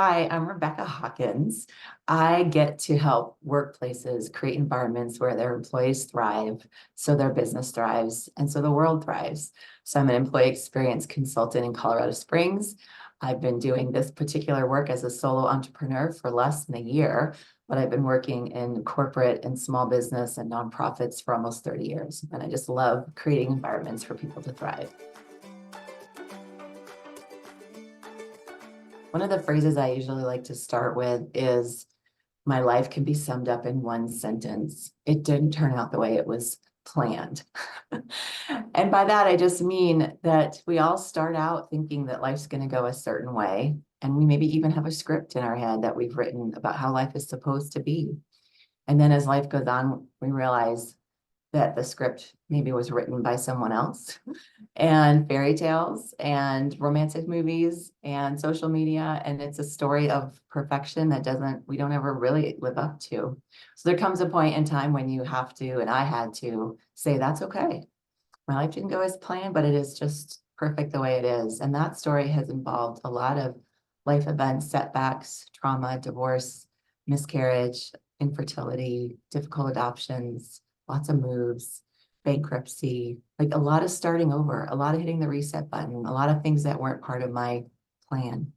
Hi, I'm Rebecca Hawkins. I get to help workplaces create environments where their employees thrive, so their business thrives, and so the world thrives. So I'm an employee experience consultant in Colorado Springs. I've been doing this particular work as a solo entrepreneur for less than a year, but I've been working in corporate and small business and nonprofits for almost 30 years. And I just love creating environments for people to thrive. One of the phrases I usually like to start with is, my life can be summed up in one sentence. It didn't turn out the way it was planned. And by that, I just mean that we all start out thinking that life's going to go a certain way. And we maybe even have a script in our head that we've written about how life is supposed to be. And then as life goes on, we realize that the script maybe was written by someone else, and fairy tales and romantic movies and social media. And it's a story of perfection that we don't ever really live up to. So there comes a point in time when you have to, and I had to say, that's okay. My life didn't go as planned, but it is just perfect the way it is. And that story has involved a lot of life events, setbacks, trauma, divorce, miscarriage, infertility, difficult adoptions, lots of moves, bankruptcy, like a lot of starting over, a lot of hitting the reset button, a lot of things that weren't part of my plan.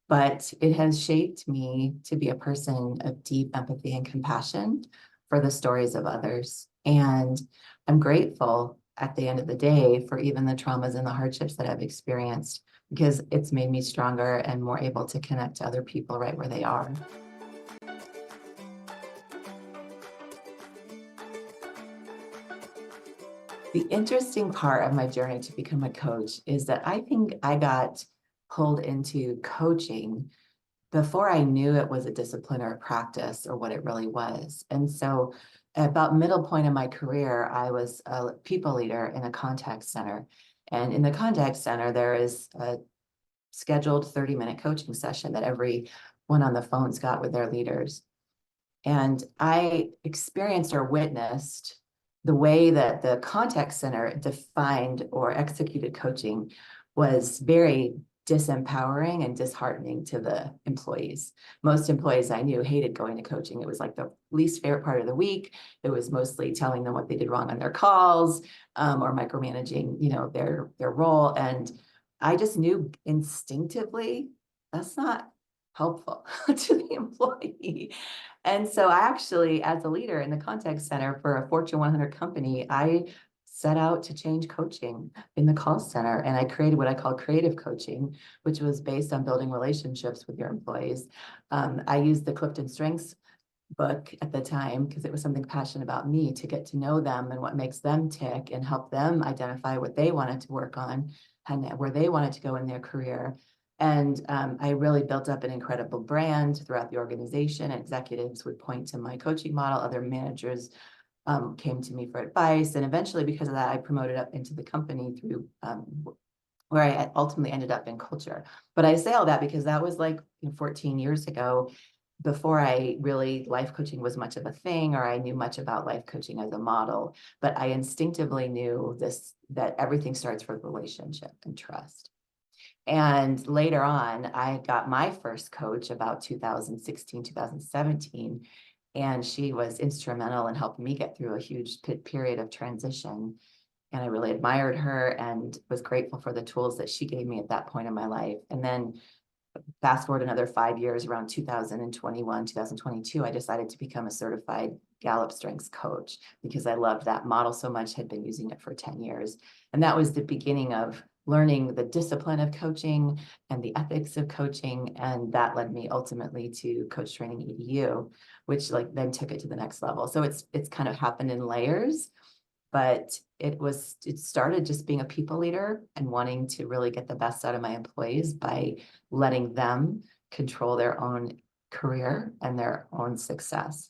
But it has shaped me to be a person of deep empathy and compassion for the stories of others. And I'm grateful at the end of the day for even the traumas and the hardships that I've experienced, because it's made me stronger and more able to connect to other people right where they are. The interesting part of my journey to become a coach is that I think I got pulled into coaching before I knew it was a discipline or a practice or what it really was. And so at about middle point in my career, I was a people leader in a contact center. And in the contact center, there is a scheduled 30-minute coaching session that everyone on the phone's got with their leaders. And I experienced or witnessed the way that the contact center defined or executed coaching was very disempowering and disheartening to the employees. Most employees I knew hated going to coaching. It was like the least favorite part of the week. It was mostly telling them what they did wrong on their calls, or micromanaging, their role. And I just knew instinctively that's not helpful to the employee. And so I actually, as a leader in the contact center for a Fortune 100 company, I set out to change coaching in the call center. And I created what I call creative coaching, which was based on building relationships with your employees. I used the Clifton Strengths book at the time because it was something passionate about me, to get to know them and what makes them tick and help them identify what they wanted to work on and where they wanted to go in their career. And I really built up an incredible brand throughout the organization. Executives would point to my coaching model. Other managers came to me for advice. And eventually, because of that, I promoted up into the company through where I ultimately ended up in culture. But I say all that because that was like 14 years ago, before I really, life coaching was much of a thing, or I knew much about life coaching as a model. But I instinctively knew that everything starts with relationship and trust. And later on, I got my first coach about 2016, 2017, and she was instrumental in helping me get through a huge period of transition. And I really admired her and was grateful for the tools that she gave me at that point in my life. And then fast forward another 5 years, around 2021, 2022, I decided to become a certified Gallup Strengths Coach because I loved that model so much, had been using it for 10 years. And that was the beginning of learning the discipline of coaching and the ethics of coaching. And that led me ultimately to Coach Training EDU, which then took it to the next level. So it's kind of happened in layers. But it started just being a people leader and wanting to really get the best out of my employees by letting them control their own career and their own success.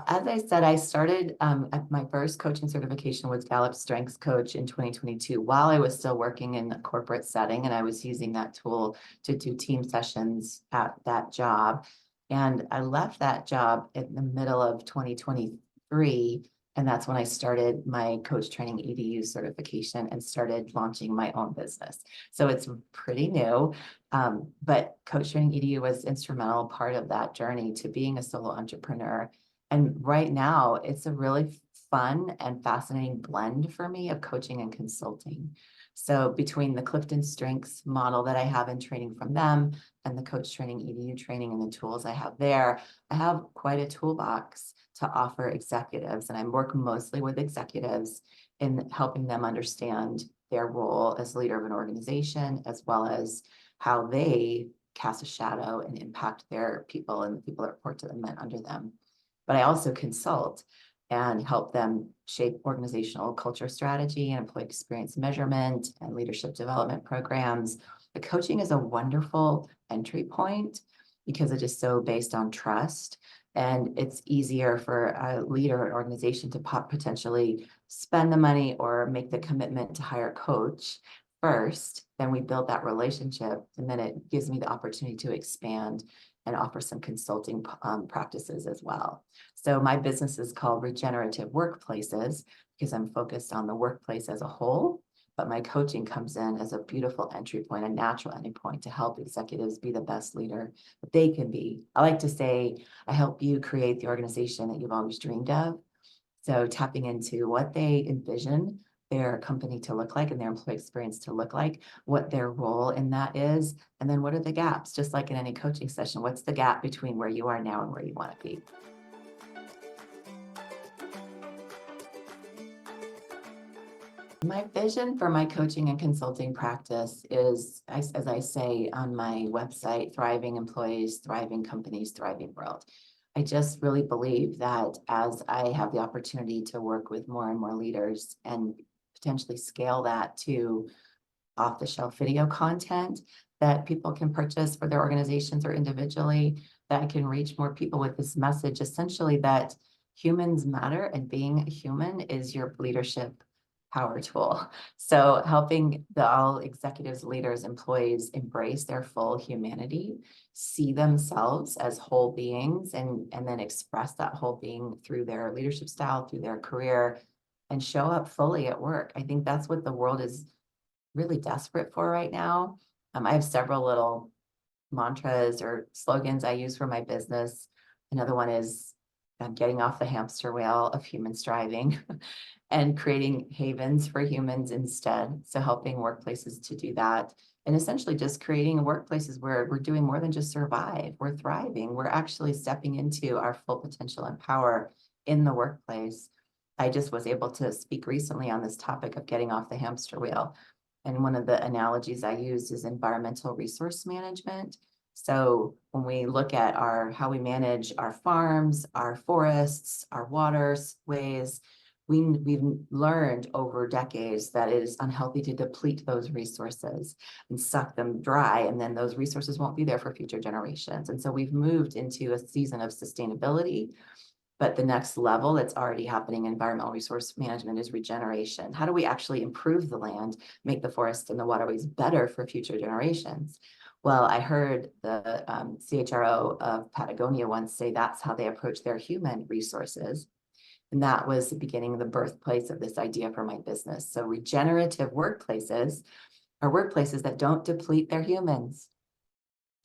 As I said, I started my first coaching certification was Gallup Strengths Coach in 2022 while I was still working in a corporate setting, and I was using that tool to do team sessions at that job. And I left that job in the middle of 2023 And that's when I started my coach training EDU certification and started launching my own business. So it's pretty new, but coach training EDU was instrumental part of that journey to being a solo entrepreneur. And right now it's a really fun and fascinating blend for me of coaching and consulting. So between the Clifton Strengths model that I have in training from them and the coach training EDU training and the tools I have there, I have quite a toolbox to offer executives. And I work mostly with executives in helping them understand their role as leader of an organization, as well as how they cast a shadow and impact their people and the people that report to them and under them. But I also consult and help them shape organizational culture strategy and employee experience measurement and leadership development programs. The coaching is a wonderful entry point because it is so based on trust. And it's easier for a leader or organization to potentially spend the money or make the commitment to hire a coach first. Then we build that relationship, and then it gives me the opportunity to expand and offer some consulting practices as well. So my business is called Regenerative Workplaces because I'm focused on the workplace as a whole. But my coaching comes in as a beautiful entry point, a natural entry point to help executives be the best leader that they can be. I like to say, I help you create the organization that you've always dreamed of. So tapping into what they envision their company to look like and their employee experience to look like, what their role in that is, and then what are the gaps, just like in any coaching session, what's the gap between where you are now and where you want to be? My vision for my coaching and consulting practice is, as I say on my website, thriving employees, thriving companies, thriving world. I just really believe that as I have the opportunity to work with more and more leaders and potentially scale that to off-the-shelf video content that people can purchase for their organizations or individually, that I can reach more people with this message, essentially that humans matter and being a human is your leadership power tool. So helping all executives, leaders, employees embrace their full humanity, see themselves as whole beings, and then express that whole being through their leadership style, through their career, and show up fully at work. I think that's what the world is really desperate for right now. I have several little mantras or slogans I use for my business. Another one is getting off the hamster wheel of human striving and creating havens for humans instead. So helping workplaces to do that. And essentially just creating workplaces where we're doing more than just survive, we're thriving. We're actually stepping into our full potential and power in the workplace. I just was able to speak recently on this topic of getting off the hamster wheel. And one of the analogies I used is environmental resource management. So when we look at how we manage our farms, our forests, our waterways, we've learned over decades that it is unhealthy to deplete those resources and suck them dry, and then those resources won't be there for future generations. And so we've moved into a season of sustainability. But the next level that's already happening in environmental resource management is regeneration. How do we actually improve the land, make the forests and the waterways better for future generations? Well, I heard the CHRO of Patagonia once say that's how they approach their human resources. And that was the beginning of the birthplace of this idea for my business. So regenerative workplaces are workplaces that don't deplete their humans.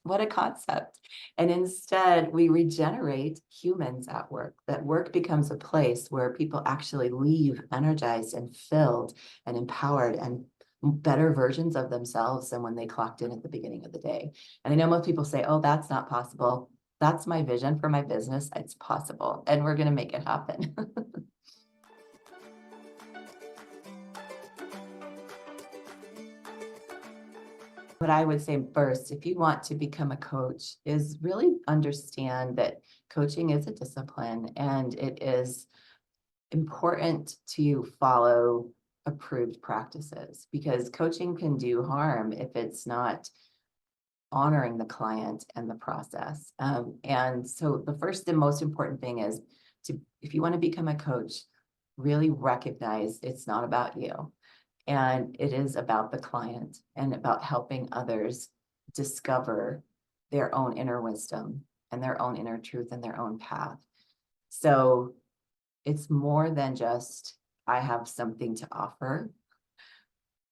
What a concept. And instead, we regenerate humans at work, that work becomes a place where people actually leave energized and filled and empowered and better versions of themselves than when they clocked in at the beginning of the day. And I know most people say, oh, that's not possible. That's my vision for my business. It's possible, and we're going to make it happen. What I would say first, if you want to become a coach, is really understand that coaching is a discipline and it is important to follow approved practices, because coaching can do harm if it's not honoring the client and the process. And so the first and most important thing is if you want to become a coach, really recognize it's not about you. And it is about the client and about helping others discover their own inner wisdom and their own inner truth and their own path. So it's more than just, I have something to offer.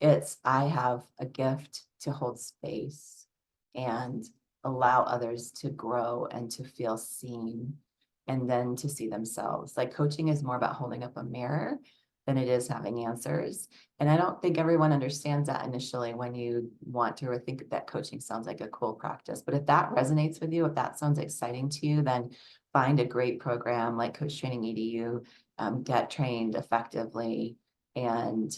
It's, I have a gift to hold space and allow others to grow and to feel seen and then to see themselves. Like coaching is more about holding up a mirror than it is having answers. And I don't think everyone understands that initially when you want to, or think that coaching sounds like a cool practice. But if that resonates with you, if that sounds exciting to you, then find a great program like Coach Training EDU, get trained effectively. And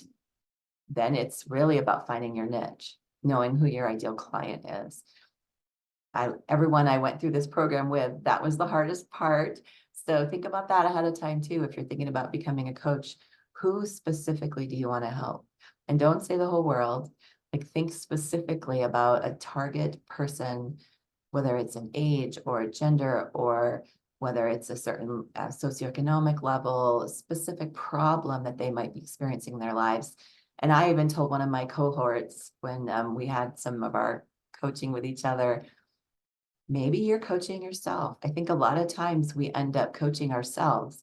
then it's really about finding your niche, knowing who your ideal client is. Everyone I went through this program with, that was the hardest part. So think about that ahead of time too. If you're thinking about becoming a coach, who specifically do you want to help? And don't say the whole world. Like think specifically about a target person, whether it's an age or a gender, or whether it's a certain socioeconomic level, a specific problem that they might be experiencing in their lives. And I even told one of my cohorts when we had some of our coaching with each other, maybe you're coaching yourself. I think a lot of times we end up coaching ourselves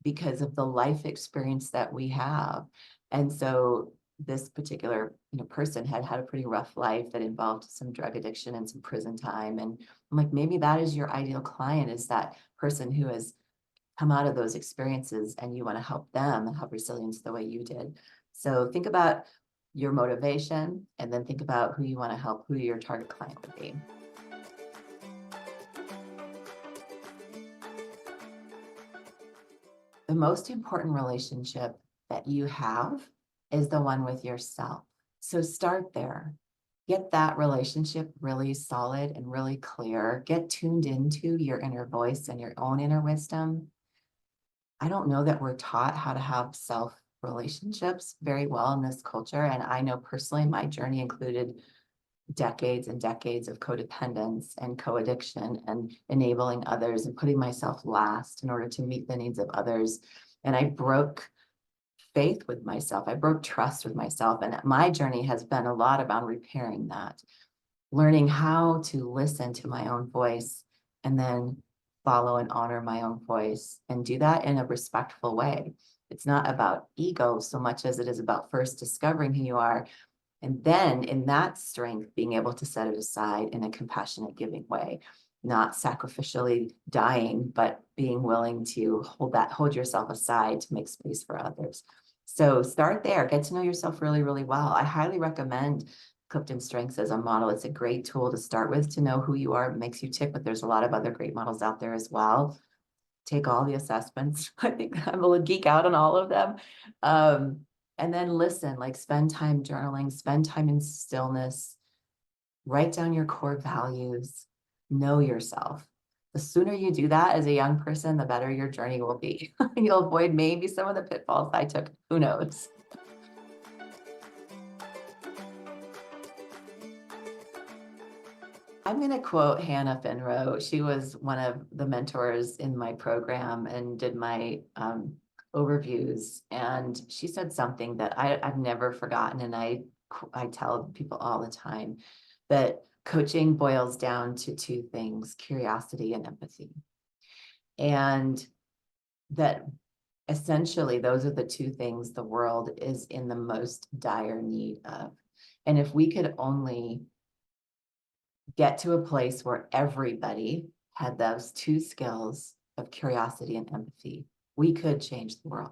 because of the life experience that we have. And so this particular person had a pretty rough life that involved some drug addiction and some prison time. And I'm like, maybe that is your ideal client, is that person who has come out of those experiences and you want to help them have resilience the way you did. So think about your motivation and then think about who you want to help, who your target client would be. The most important relationship that you have is the one with yourself. So start there. Get that relationship really solid and really clear. Get tuned into your inner voice and your own inner wisdom. I don't know that we're taught how to have self relationships very well in this culture. And I know personally my journey included decades and decades of codependence and co-addiction and enabling others and putting myself last in order to meet the needs of others. And I broke faith with myself. I broke trust with myself. And my journey has been a lot about repairing that, learning how to listen to my own voice and then follow and honor my own voice and do that in a respectful way. It's not about ego so much as it is about first discovering who you are, and then in that strength, being able to set it aside in a compassionate, giving way, not sacrificially dying, but being willing to hold yourself aside to make space for others. So start there, get to know yourself really, really well. I highly recommend Clifton Strengths as a model. It's a great tool to start with to know who you are, makes you tick, but there's a lot of other great models out there as well. Take all the assessments. I think I'm a geek out on all of them. And then listen, like spend time journaling, spend time in stillness, write down your core values, know yourself. The sooner you do that as a young person, the better your journey will be. You'll avoid maybe some of the pitfalls I took, who knows? I'm going to quote Hannah Finrow. She was one of the mentors in my program and did my overviews. And she said something that I've never forgotten. And I tell people all the time that coaching boils down to two things: curiosity and empathy. And that essentially those are the two things the world is in the most dire need of. And if we could only get to a place where everybody had those two skills of curiosity and empathy, we could change the world.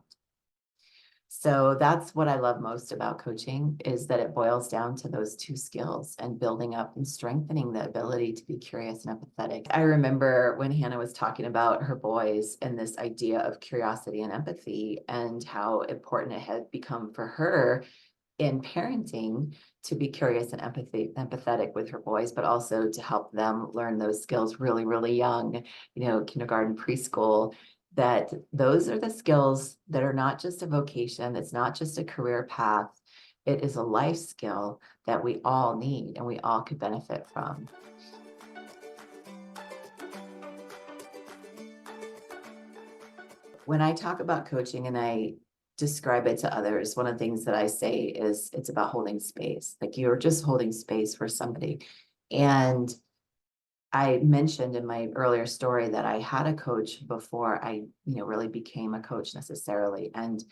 So that's what I love most about coaching, is that it boils down to those two skills and building up and strengthening the ability to be curious and empathetic. I remember when Hannah was talking about her boys and this idea of curiosity and empathy and how important it had become for her in parenting to be curious and empathetic with her boys, but also to help them learn those skills really, really young, kindergarten, preschool, that those are the skills that are not just a vocation. It's not just a career path. It is a life skill that we all need and we all could benefit from. When I talk about coaching and I describe it to others, one of the things that I say is it's about holding space. Like you're just holding space for somebody. And I mentioned in my earlier story that I had a coach before I, really became a coach necessarily. And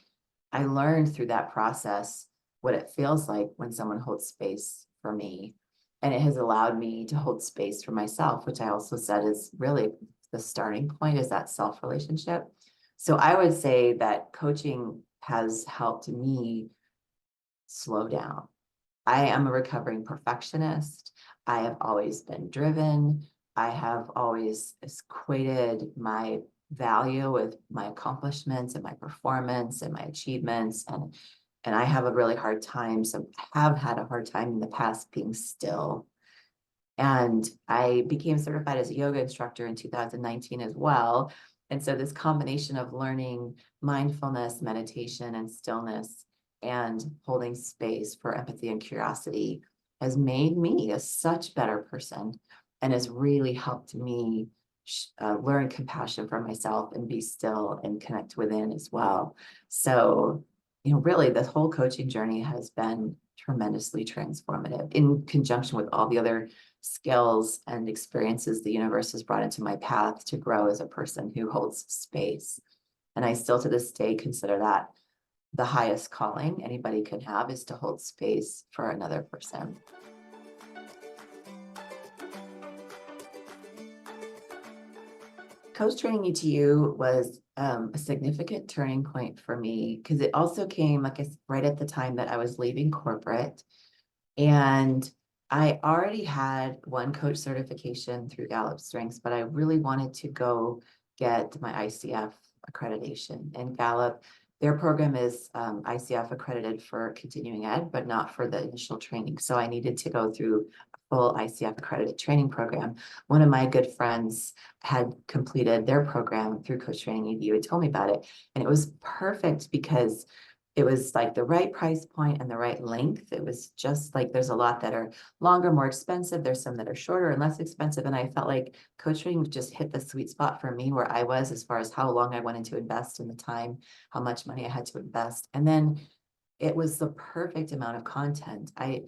I learned through that process what it feels like when someone holds space for me. And it has allowed me to hold space for myself, which I also said is really the starting point, is that self relationship. So I would say that coaching has helped me slow down. I am a recovering perfectionist. I have always been driven. I have always equated my value with my accomplishments and my performance and my achievements. And I have a really hard time. So I have had a hard time in the past being still. And I became certified as a yoga instructor in 2019 as well. And so this combination of learning mindfulness, meditation, and stillness, and holding space for empathy and curiosity has made me a such better person, and has really helped me learn compassion for myself and be still and connect within as well. So, really, this whole coaching journey has been tremendously transformative in conjunction with all the other skills and experiences the universe has brought into my path to grow as a person who holds space. And I still to this day consider that the highest calling anybody can have, is to hold space for another person. Coach training ETU was a significant turning point for me, because it also came, like I said, right at the time that I was leaving corporate. And I already had one coach certification through Gallup Strengths, but I really wanted to go get my ICF accreditation. And Gallup, their program is ICF accredited for continuing ed, but not for the initial training. So I needed to go through a full ICF accredited training program. One of my good friends had completed their program through Coach Training EDU and told me about it. And it was perfect because it was like the right price point and the right length. It was just like, there's a lot that are longer, more expensive. There's some that are shorter and less expensive. And I felt like coach training just hit the sweet spot for me where I was, as far as how long I wanted to invest in the time, how much money I had to invest. And then it was the perfect amount of content. I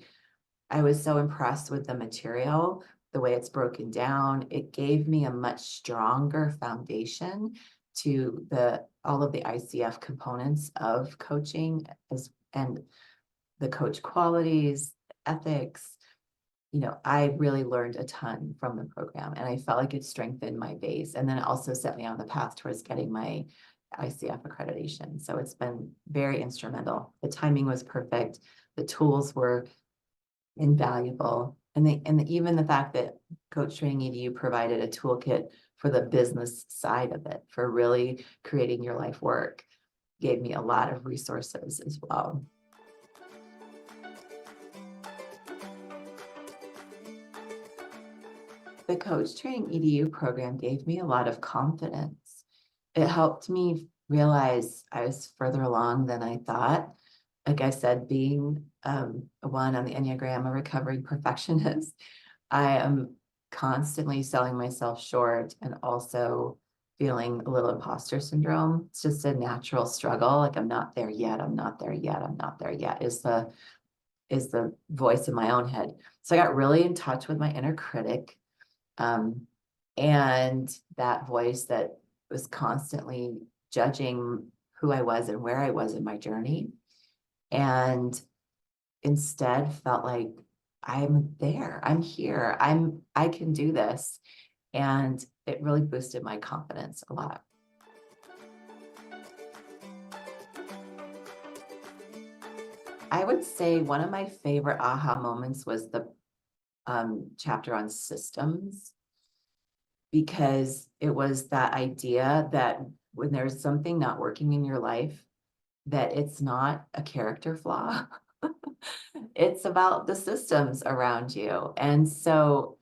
was so impressed with the material, the way it's broken down. It gave me a much stronger foundation to all of the ICF components of coaching, and the coach qualities, ethics. I really learned a ton from the program, and I felt like it strengthened my base. And then it also set me on the path towards getting my ICF accreditation. So it's been very instrumental. The timing was perfect. The tools were invaluable. And even the fact that Coach Training EDU provided a toolkit for the business side of it, for really creating your life work, gave me a lot of resources as well. The Coach Training EDU program gave me a lot of confidence. It helped me realize I was further along than I thought. Like I said, being one on the Enneagram, a recovering perfectionist, I am constantly selling myself short and also feeling a little imposter syndrome. It's just a natural struggle. Like, I'm not there yet. I'm not there yet. I'm not there yet is the voice in my own head. So I got really in touch with my inner critic, and that voice that was constantly judging who I was and where I was in my journey. And instead felt like, I'm there, I'm here, I can do this. And it really boosted my confidence a lot. I would say one of my favorite aha moments was the chapter on systems, because it was that idea that when there's something not working in your life, that it's not a character flaw. It's about the systems around you. And so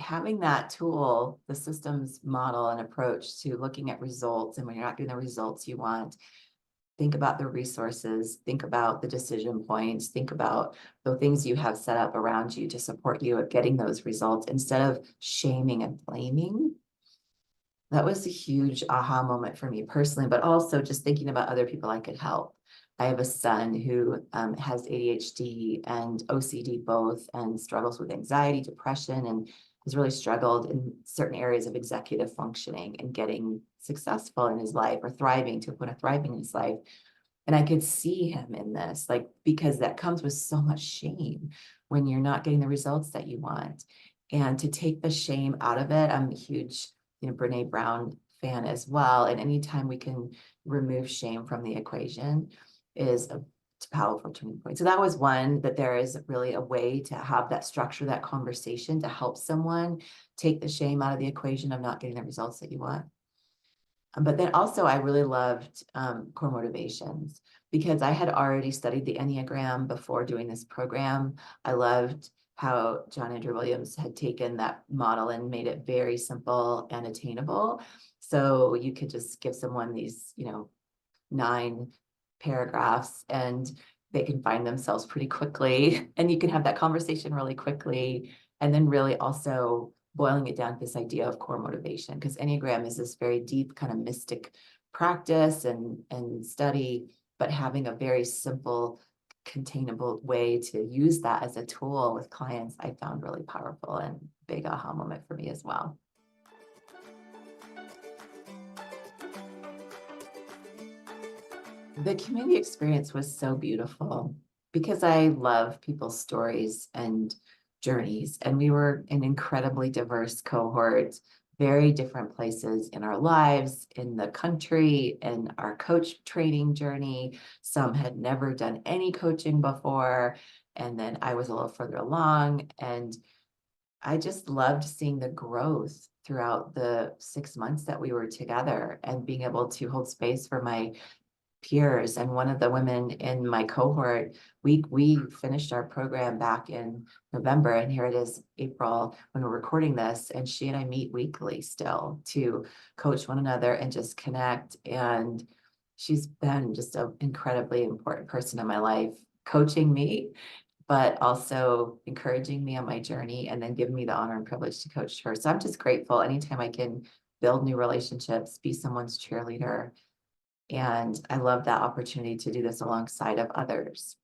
having that tool, the systems model and approach to looking at results, and when you're not getting the results you want, think about the resources, think about the decision points, think about the things you have set up around you to support you at getting those results, instead of shaming and blaming. That was a huge aha moment for me personally, but also just thinking about other people I could help. I have a son who has ADHD and OCD both, and struggles with anxiety, depression, and has really struggled in certain areas of executive functioning and getting successful in his life or thriving to a point of thriving in his life. And I could see him in this, like, because that comes with so much shame when you're not getting the results that you want. And to take the shame out of it, I'm a huge, Brene Brown fan as well. And anytime we can remove shame from the equation is a powerful turning point. So that was one, that there is really a way to have that structure, that conversation to help someone take the shame out of the equation of not getting the results that you want. But then also I really loved core motivations, because I had already studied the Enneagram before doing this program. I loved how John Andrew Williams had taken that model and made it very simple and attainable. So you could just give someone these, 9 paragraphs and they can find themselves pretty quickly. And you can have that conversation really quickly. And then really also boiling it down to this idea of core motivation, because Enneagram is this very deep kind of mystic practice and study, but having a very simple, containable way to use that as a tool with clients, I found really powerful and big aha moment for me as well. The community experience was so beautiful because I love people's stories and journeys. And we were an incredibly diverse cohort, very different places in our lives, in the country, in our coach training journey. Some had never done any coaching before. And then I was a little further along. And I just loved seeing the growth throughout the 6 months that we were together and being able to hold space for my peers. And one of the women in my cohort, we finished our program back in November, and here it is April when we're recording this, and she and I meet weekly still to coach one another and just connect. And she's been just an incredibly important person in my life, coaching me, but also encouraging me on my journey, and then giving me the honor and privilege to coach her. So I'm just grateful anytime I can build new relationships, be someone's cheerleader. And I love that opportunity to do this alongside of others.